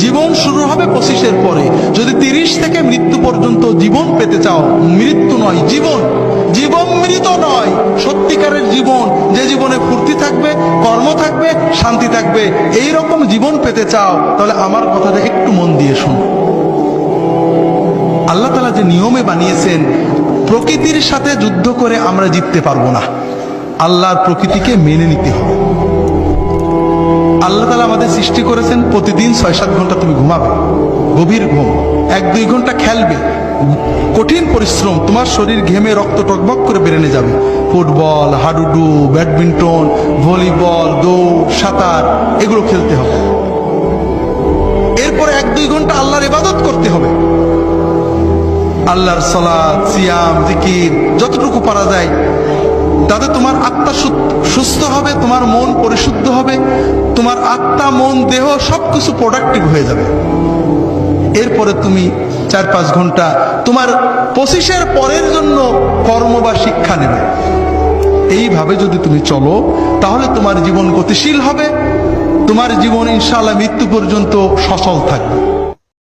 জীবন শুরু হবে 25-এর পরে। যদি 30 থেকে মৃত্যু পর্যন্ত জীবন পেতে চাও, মৃত্যু নয় জীবন, জীবন মৃত নয়, সত্যিকারের জীবন, যে জীবনে ফুর্তি থাকবে, কর্ম থাকবে, শান্তি থাকবে, এই রকম জীবন পেতে চাও, তাহলে আমার কথাটা একটু মন দিয়ে শোনো। আল্লাহ তাআলা যে নিয়মে বানিয়েছেন, প্রকৃতির সাথে যুদ্ধ করে আমরা জিততে পারবো না, আল্লাহর প্রকৃতিকে মেনে নিতে হবে। আল্লাহ তাআলা আমাদের সৃষ্টি করেছেন, প্রতিদিন 6-7 ঘন্টা তুমি ঘুমাবে, গভীর ঘুম, 1-2 ঘন্টা খেলবে, কঠিন পরিশ্রম, তোমার শরীর ঘেমে রক্ত টকবক করে বেরেনে যাবে, ফুটবল, হাডুডু, ব্যাডমিন্টন, ভলিবল, দৌড়, সাঁতার, এগুলো খেলতে হবে। এরপরে 1-2 ঘন্টা আল্লাহর ইবাদত করতে হবে, আল্লাহর সালাত, সিয়াম, জিকির যতটুকু পারা যায়, তাতে তোমার আত্মা সুস্থ হবে, তোমার মন পরিশুদ্ধ হবে, তোমার আত্মা, মন, দেহ সবকিছু প্রোডাক্টিভ হয়ে যাবে। এরপরে তুমি 4-5 ঘন্টা তোমার 25-এর পরের জন্য কর্ম বা শিক্ষা নেবে। এইভাবে যদি তুমি চলো, তাহলে তোমার জীবন গতিশীল হবে, তোমার জীবন ইনশাআল্লাহ মৃত্যু পর্যন্ত সচল থাকবে।